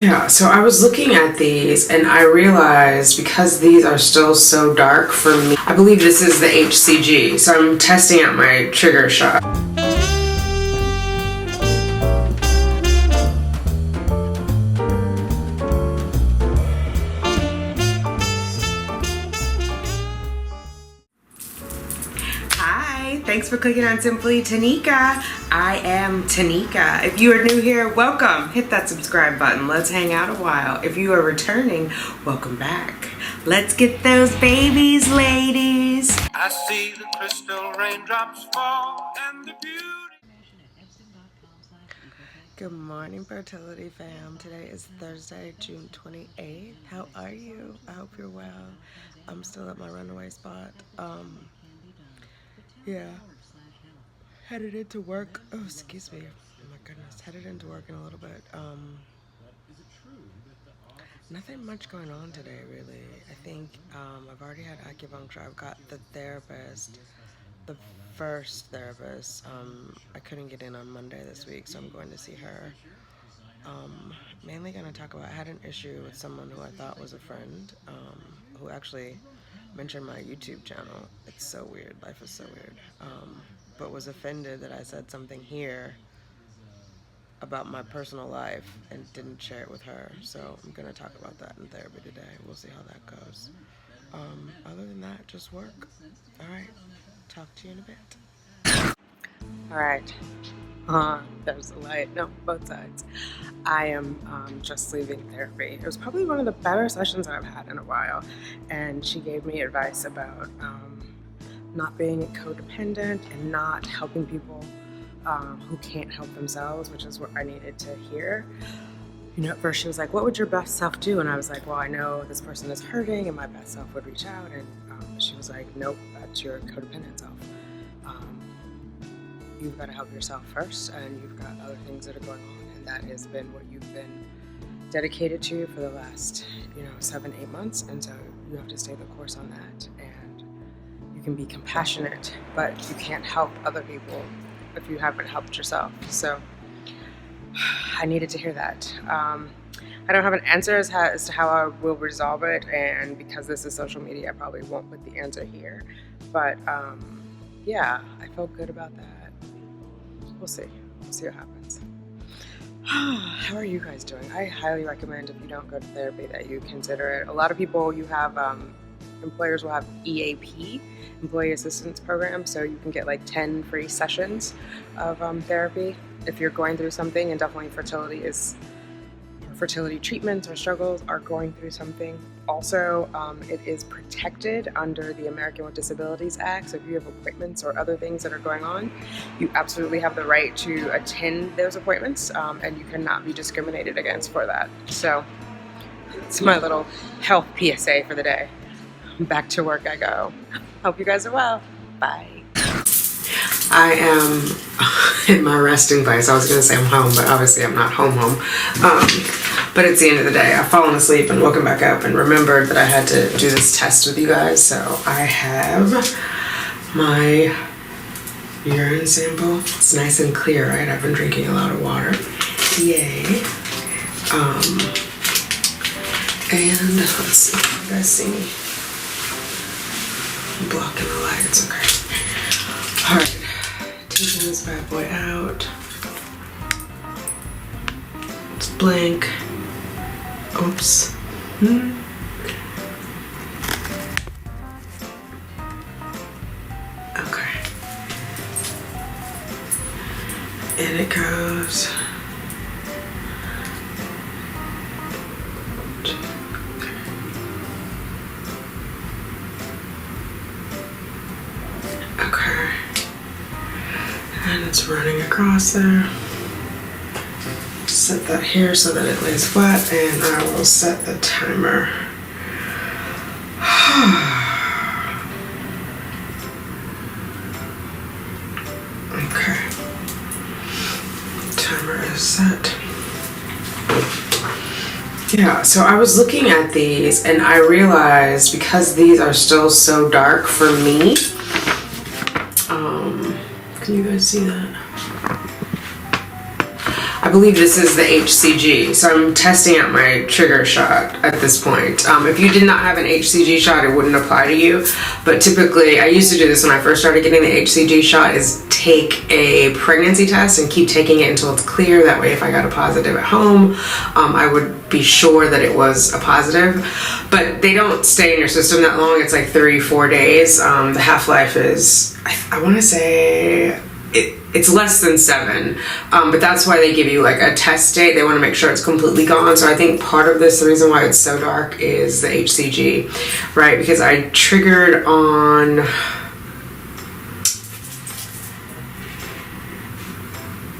Yeah, so I was looking at these and I realized because these are still so dark for me, I believe this is the HCG. So I'm testing out my trigger shot. Hi, thanks for clicking on Simply Tanika. I am Tanika. If you are new here, welcome. Hit that subscribe button. Let's hang out a while. If you are returning, welcome back. Let's get those babies, ladies. I see the crystal raindrops fall and the beauty. Good morning, fertility fam. Today is Thursday, June 28th. How are you? I hope you're well. I'm still at my runaway spot. Yeah. Headed into work. Oh, excuse me. Oh my goodness. Headed into work in a little bit. Nothing much going on today, really. I think I've already had acupuncture. I've got the therapist, the first therapist. I couldn't get in on Monday this week, so I'm going to see her. Mainly going to talk about, I had an issue with someone who I thought was a friend, who actually mentioned my YouTube channel. It's so weird. Life is so weird. But was offended that I said something here about my personal life and didn't share it with her. So I'm going to talk about that in therapy today. We'll see how that goes. Other than that, just work. All right. Talk to you in a bit. All right. There's the light. No, both sides. I am just leaving therapy. It was probably one of the better sessions that I've had in a while. And she gave me advice about not being codependent and not helping people who can't help themselves, which is what I needed to hear. You know, at first she was like, what would your best self do? And I was like, well, I know this person is hurting and my best self would reach out. And she was like, nope, that's your codependent self. You've got to help yourself first, and you've got other things that are going on, and that has been what you've been dedicated to for the last, 7-8 months, and so you have to stay the course on that. And you can be compassionate, but you can't help other people if you haven't helped yourself. So I needed to hear that. I don't have an answer as to how I will resolve it, and because this is social media, I probably won't put the answer here. But yeah, I felt good about that. We'll see. We'll see what happens. How are you guys doing? I highly recommend, if you don't go to therapy, that you consider it. A lot of people, you have employers will have EAP, Employee Assistance Program, so you can get like 10 free sessions of therapy if you're going through something, and definitely fertility treatments or struggles are going through something. Also, it is protected under the American with Disabilities Act, so if you have appointments or other things that are going on, you absolutely have the right to attend those appointments, and you cannot be discriminated against for that. So it's my little health PSA for the day. Back to work I go. Hope you guys are well. Bye. I am in my resting place. I was going to say I'm home, but obviously I'm not home. But it's the end of the day. I've fallen asleep and woken back up and remembered that I had to do this test with you guys. So I have my urine sample. It's nice and clear, right? I've been drinking a lot of water. Yay. And let's see. You guys see me? I'm blocking the light. It's okay. All right. Taking this bad boy out. It's blank. Oops. Okay. And it goes. Okay. And it's running across there. Set that here so that it lays flat, and I will set the timer. Okay. Timer is set. Yeah, so I was looking at these and I realized because these are still so dark for me. Can you guys see that? I believe this is the HCG. So I'm testing out my trigger shot at this point. If you did not have an HCG shot, it wouldn't apply to you. But typically, I used to do this when I first started getting the HCG shot, is take a pregnancy test and keep taking it until it's clear. That way, if I got a positive at home, I would be sure that it was a positive. But they don't stay in your system that long. It's like 34 days. The half-life is, I want to say, it's less than 7, but that's why they give you like a test date. They want to make sure it's completely gone. So I think part of this, the reason why it's so dark, is the HCG, right? Because I triggered on,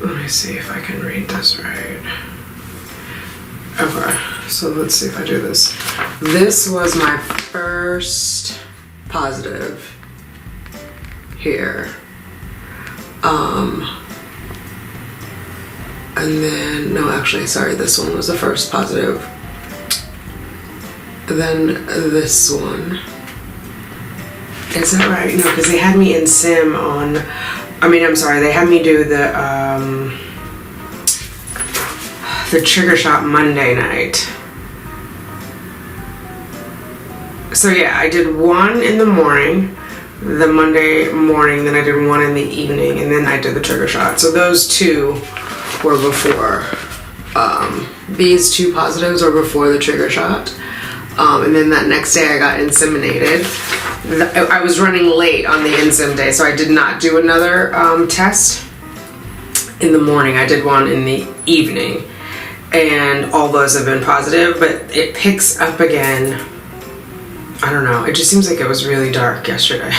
let me see if I can read this right. Okay, so let's see if I do this. This was my first positive here. And then, no, actually, sorry, this one was the first positive. Then this one. Is that right? No, because they had me in sim on, I'm sorry, they had me do the trigger shot Monday night. So yeah, I did one in the morning, the Monday morning, then I did one in the evening, and then I did the trigger shot. So those two were before. These two positives were before the trigger shot. And then that next day I got inseminated. I was running late on the insim day, so I did not do another test in the morning. I did one in the evening, and all those have been positive, but it picks up again. I don't know, it just seems like it was really dark yesterday.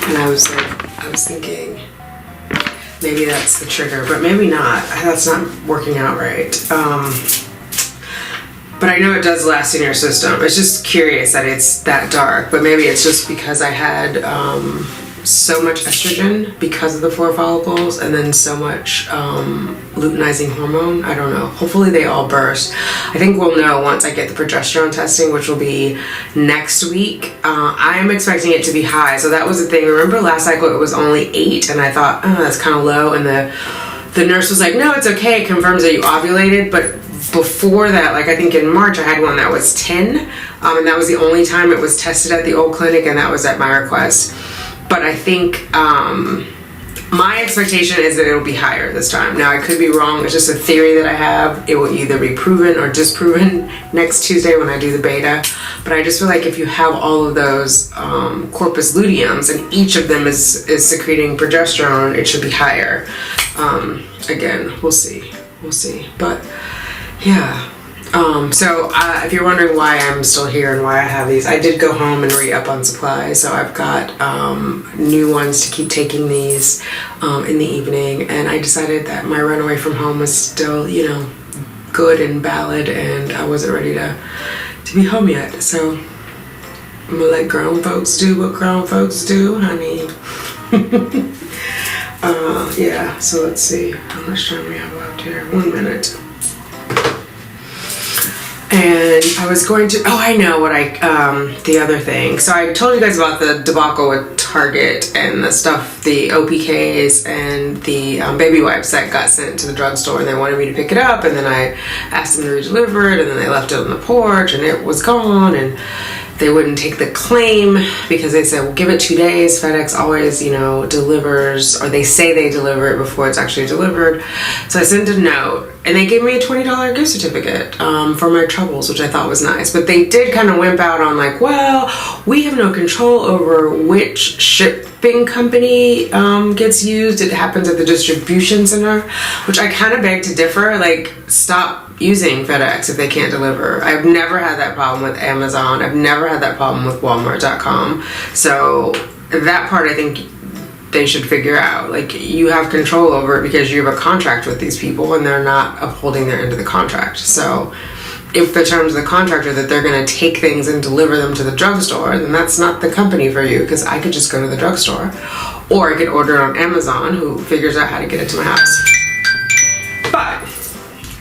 And I was thinking, maybe that's the trigger, but maybe not. That's not working out right. But I know it does last in your system. It's just curious that it's that dark, but maybe it's just because I had so much estrogen because of the 4 follicles, and then so much luteinizing hormone. I don't know. Hopefully they all burst. I think we'll know once I get the progesterone testing, which will be next week. I am expecting it to be high. So that was the thing. Remember last cycle it was only 8, and I thought, oh, that's kind of low. And the nurse was like, no, it's okay. It confirms that you ovulated. But before that, like I think in March, I had one that was 10. And that was the only time it was tested at the old clinic, and that was at my request. But I think my expectation is that it'll be higher this time. Now, I could be wrong. It's just a theory that I have. It will either be proven or disproven next Tuesday when I do the beta. But I just feel like if you have all of those corpus luteums and each of them is secreting progesterone, it should be higher. Again, we'll see. We'll see. But yeah. So if you're wondering why I'm still here and why I have these, I did go home and re-up on supplies. So I've got new ones to keep taking these in the evening. And I decided that my run away from home was still, good and valid, and I wasn't ready to be home yet. So I'm gonna let grown folks do what grown folks do, honey. Yeah, so let's see. How much time we have left here? 1 minute. And I was going to, I know what the other thing. So I told you guys about the debacle with Target and the stuff, the OPKs and the baby wipes that got sent to the drugstore, and they wanted me to pick it up, and then I asked them to re-deliver it, and then they left it on the porch, and it was gone, and they wouldn't take the claim because they said, well, give it 2 days. FedEx always, delivers, or they say they deliver it before it's actually delivered. So I sent a note, and they gave me a $20 gift certificate for my troubles, which I thought was nice. But they did kind of wimp out on like, well, we have no control over which shipping company gets used. It happens at the distribution center, which I kind of beg to differ. Like, stop using FedEx if they can't deliver. I've never had that problem with Amazon. I've never had that problem with Walmart.com. So that part I think they should figure out. Like, you have control over it because you have a contract with these people and they're not upholding their end of the contract. So if the terms of the contract are that they're going to take things and deliver them to the drugstore, then that's not the company for you, because I could just go to the drugstore, or I could order it on Amazon, who figures out how to get it to my house. But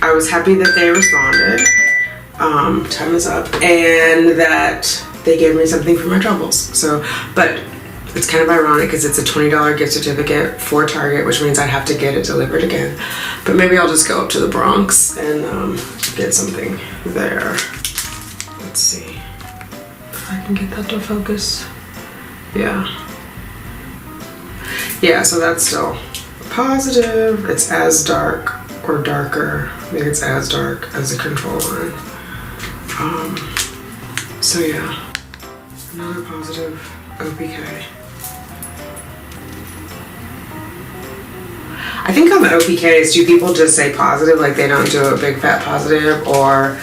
I was happy that they responded, time is up, and that they gave me something for my troubles. So, but It's kind of ironic because it's a $20 gift certificate for Target, which means I'd have to get it delivered again. But maybe I'll just go up to the Bronx and get something there. Let's see if I can get that to focus. Yeah. Yeah, so that's still positive. It's as dark or darker. I think it's as dark as the control line. So yeah, another positive OPK. I think on the OPKs, do people just say positive, like they don't do a big fat positive, or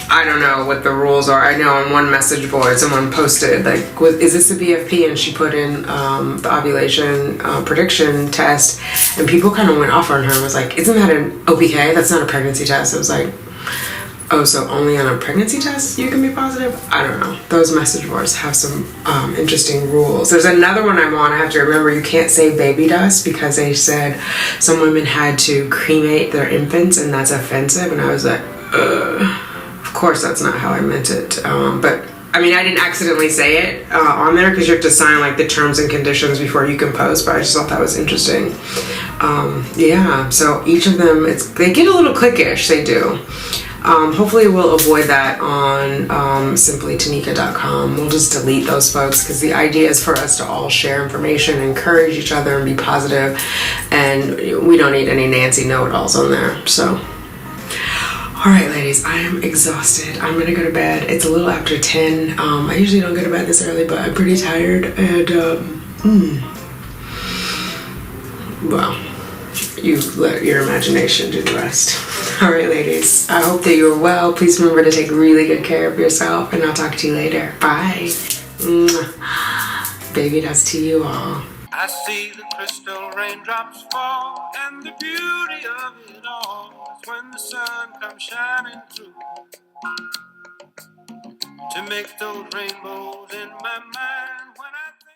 I don't know what the rules are. I know on one message board, someone posted, like, is this a BFP? And she put in the ovulation prediction test, and people kind of went off on her and was like, isn't that an OPK? That's not a pregnancy test. It was like, oh, so only on a pregnancy test you can be positive? I don't know. Those message boards have some interesting rules. There's another one I'm on. I have to remember you can't say baby dust because they said some women had to cremate their infants and that's offensive. And I was like, of course that's not how I meant it. But I mean, I didn't accidentally say it on there because you have to sign like the terms and conditions before you can post, but I just thought that was interesting. Yeah, so each of them, they get a little cliquish, they do. Hopefully we'll avoid that on simplytanika.com. We'll just delete those folks because the idea is for us to all share information, encourage each other, and be positive. And we don't need any Nancy know-it-alls on there. So, all right, ladies, I am exhausted. I'm gonna go to bed. It's a little after 10. I usually don't go to bed this early, but I'm pretty tired. And well, you let your imagination do the rest. All right, ladies, I hope that you're well. Please remember to take really good care of yourself, and I'll talk to you later. Bye. Mwah. Baby, that's to you all. I see the crystal raindrops fall, and the beauty of it all is when the sun comes shining through to make those rainbows in my mind